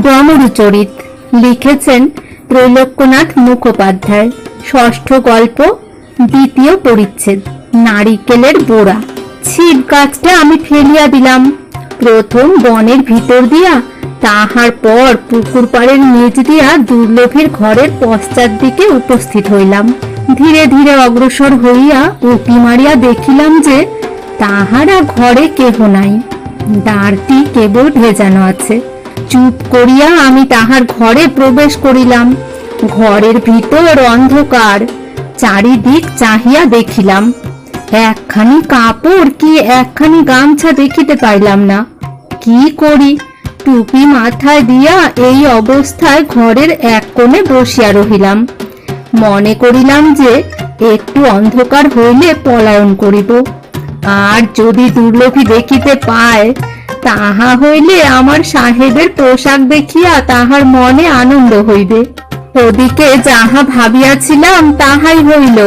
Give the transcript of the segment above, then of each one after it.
ব্রহ্মচরিত লিখেছেন ত্রৈলোক্যনাথ মুখোপাধ্যায়। ষষ্ঠ গল্প, দ্বিতীয় পরিচ্ছেদ। নারিকেলের বোড়া। ছিপ গাছটা আমি ফেলিয়া দিলাম। প্রথম বনের ভিতর দিয়া, তাহার পর পুকুর পাড়ের নিচ দিয়া দুর্লভীর ঘরের পশ্চাৎ দিকে উপস্থিত হইলাম। ধীরে ধীরে অগ্রসর হইয়া উঁকি মারিয়া দেখিলাম যে তাহারা ঘরে কেহ নাই, দ্বারটি কেবল ভেজানো আছে। চুপ করিয়া আমি তাহার ঘরে প্রবেশ করিলাম। ঘরের ভিতর অন্ধকার। চারিদিক চাহিয়া দেখিলাম, একখানি কাপড় কি একখানি গামছা দেখিতে পাইলাম না। কি করি? টুপি মাথায় দিয়া এই অবস্থায় ঘরের এক কোণে বসিয়া রহিলাম। মনে করিলাম যে একটু অন্ধকার হইলে পলায়ন করিব, আর যদি দুর্লভী দেখিতে পায় তাহা হইলে আমার সাহেবের পোশাক দেখিয়া তাহার মনে আনন্দ হইবে। ওদিকে যাহা ভাবিয়াছিলাম তাহাই হইল।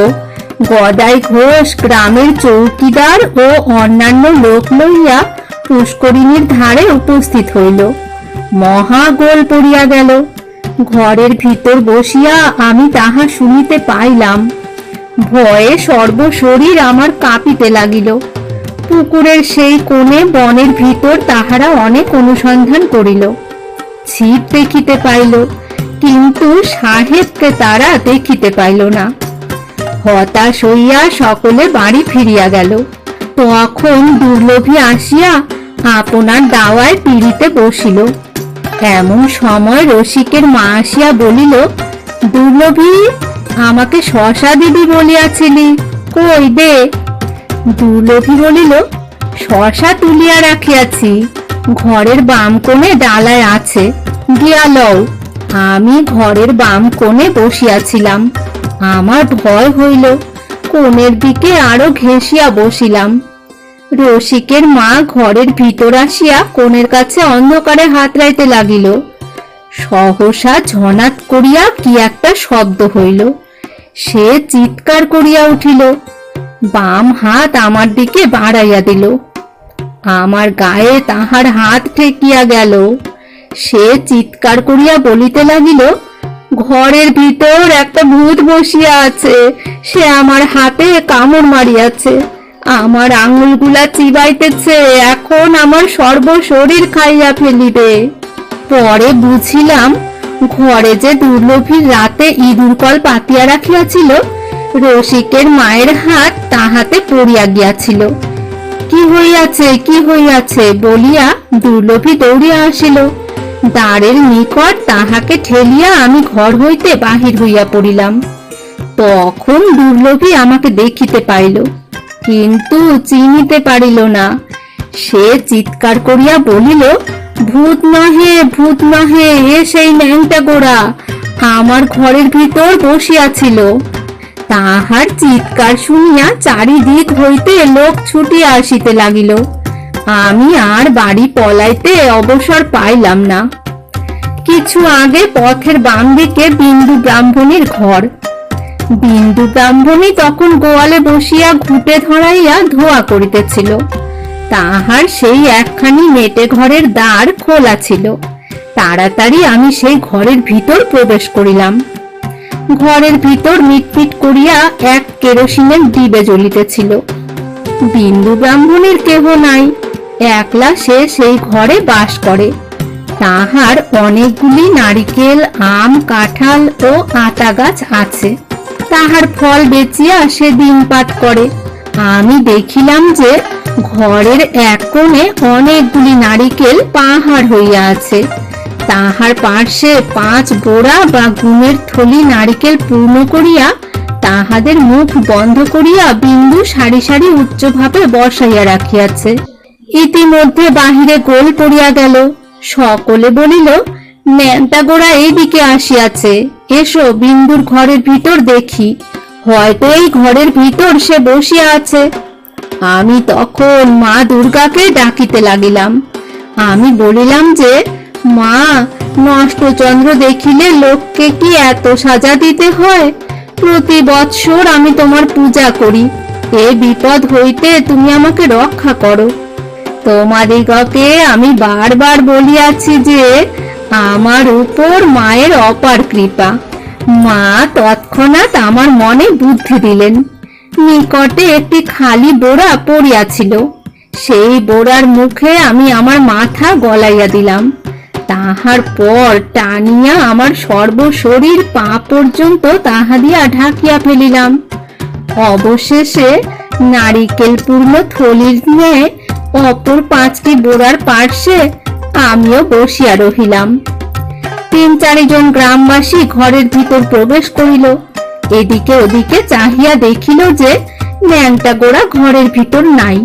গদাই ঘোষ গ্রামের চৌকিদার ও অন্যান্য লোক লইয়া পুষ্করিণীর ধারে উপস্থিত হইল। মহা গোল পড়িয়া গেল। ঘরের ভিতর বসিয়া আমি তাহা শুনিতে পাইলাম। ভয়ে সর্বশরীর আমার কাঁপিতে লাগিল। পুকুরের সেই কোণে বনের ভিতর তাহারা অনেক অনুসন্ধান করিল, ছিপ দেখিতে পাইল, কিন্তু সাহেবকে তারা দেখিতে পাইল না। হতাশ হইয়া সকলে বাড়ি ফিরিয়া গেল। তখন দুর্লভী আসিয়া আপনার দাওয়ায় পিড়িতে বসিল। এমন সময় রসিকের মা আসিয়া বলিল, দুর্লভী, আমাকে শশা দিবি বলিয়াছিলি, কই দে। দুর্লভী বলিল, শশা তুলিয়া রাখিয়াছি, ঘরের বাম কোণে ডালায় আছে, গিয়া লও। আমি ঘরের বাম কোণে বসিয়াছিলাম। আমার ভয় হইল, কোণের দিকে আরো ঘেঁষিয়া বসিলাম। রসিকের মা ঘরের ভিতর আসিয়া কোণের কাছে অন্ধকারে হাতড়াইতে লাগিল। সহসা ঝনাত করিয়া কি একটা শব্দ হইল। সে চিৎকার করিয়া উঠিল, বাম হাত আমার দিকে বাড়াইয়া দিল। আমার গায়ে তাহার হাত ঠেকিয়া গেল। সে চিৎকার করিয়া বলিতে লাগিল, ঘরের ভিতর একটা ভূত বসিয়া আছে, সে আমার হাতে কামড় মারিয়াছে, আমার আঙুলগুলা চিবাইতেছে, এখন আমার সর্বশরীর খাইয়া ফেলিবে। পরে বুঝিলাম, ঘরে যে দুর্লভীর রাতে ইঁদুর কল পাতিয়া রাখিয়াছিল, রসিকের মায়ের হাত তাহাতে পড়িয়া গিয়াছিল। কি হইয়াছে, কি হইয়াছে বলিয়া দুর্লভী দৌড়িয়া আসিল। দ্বারের নিকট তাহাকে ঠেলিয়া আমি ঘর হইতে বাহির হইয়া পড়িলাম। তখন দুর্লভী আমাকে দেখিতে পাইল, কিন্তু চিনিতে পারিল না। সে চিৎকার করিয়া বলিল, ভূত নহে, ভূত নহে, এ সেই ন্যাংটা গোড়া আমার ঘরের ভিতর বসিয়াছিল। তাহার চিৎকার শুনিয়া চারিদিক হইতে লোক ছুটিয়া আসিতে লাগিল। আমি আর বাড়ি পলাইতে অবসর পাইলাম না। কিছু আগে পথের বাম দিকে বিন্দু ব্রাহ্মণীর ঘর। বিন্দু ব্রাহ্মণী তখন গোয়ালে বসিয়া ঘুঁটে ধরাইয়া ধোয়া করিতেছিল। তাহার সেই একখানি মেটে ঘরের দ্বার খোলা ছিল। তাড়াতাড়ি আমি সেই ঘরের ভিতর প্রবেশ করিলাম। ঘরের ভিতর মিটমিট করিয়া এক কেরোসিনের ডিবে জ্বলিতেছিল। বিন্দু ব্রাহ্মণের কেহ নাই, একলা সে সেই ঘরে বাস করে। তাহার অনেকগুলি নারিকেল, আম, কাঁঠাল ও আতা গাছ আছে। তাহার ফল বেচিয়া সে দিনপাত করে। আমি দেখিলাম যে ঘরের এক কোণে অনেকগুলি নারিকেল পাহাড় হইয়া আছে। তাহার পার্শ্বে 5 বোড়া বা গুমের থলি নারিকেল পূর্ণ করিয়া তাহাদের মুখ বন্ধ করিয়া বিন্দু সারি সারি উচ্চভাবে বসাইয়া রাখিয়াছে। ইতিমধ্যে বাহিরে গোল পড়িয়া গেল। সকলে বলিল, ন্যাংটা গোড়া এইদিকে আসিয়াছে, এসো বিন্দুর ঘরের ভিতর দেখি, হয়তো এই ঘরের ভিতর সে বসিয়া আছে। আমি তখন মা দুর্গাকে ডাকিতে লাগিলাম। আমি বলিলাম যে, মা, নষ্টচন্দ্র দেখিলে লোককে কি এত সাজা দিতে হয়? প্রতি বৎসর আমি তোমার পূজা করি, এ বিপদ হইতে তুমি আমাকে রক্ষা করো। তোমাদিগকে আমি বারবার বলিয়াছি যে আমার উপর মায়ের অপার কৃপা। মা তৎক্ষণাৎ আমার মনে বুদ্ধি দিলেন। নিকটে একটি খালি বোড়া পড়িয়াছিল, সেই বোড়ার মুখে আমি আমার মাথা গলাইয়া দিলাম। তাহার পর টানিয়া আমার সর্বশরীর পা পর্যন্ত তাহা দিয়া ঢাকিয়া ফেলিলাম। অবশেষে নারিকেল পূর্ণ থলির ন্যায় অপর 5টি বোড়ার পার্শ্বে আমিও বসিয়া রহিলাম। 3-4 জন গ্রামবাসী ঘরের ভিতর প্রবেশ করিল। এদিকে ওদিকে চাহিয়া দেখিল যে ন্যাংটা গোড়া ঘরের ভিতর নাই,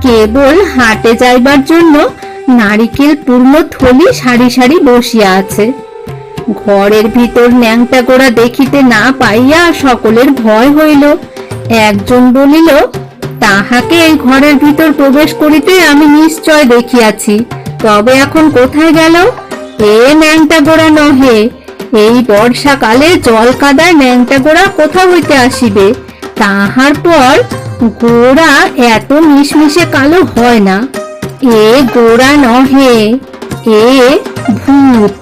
কেবল হাটে যাইবার জন্য নারিকেল পূর্ণ থলি সারি সারি বসিয়া আছে। ঘরের ভিতর ন্যাংটা গোড়া দেখিতে না পাইয়া সকলের ভয় হইল। একজন বলিল, তাহাকে এই ঘরের ভিতর প্রবেশ করিতে আমি নিশ্চয় দেখিয়াছি, তবে এখন কোথায় গেল? এ ন্যাংটা গোড়া নহে, এই বর্ষাকালে জল কাদায় ন্যাংটা গোড়া কোথা হইতে আসিবে? তাহার পর গোড়া এত মিশমিশে কালো হয় না। এ গোড়া নহে, এ ভূত।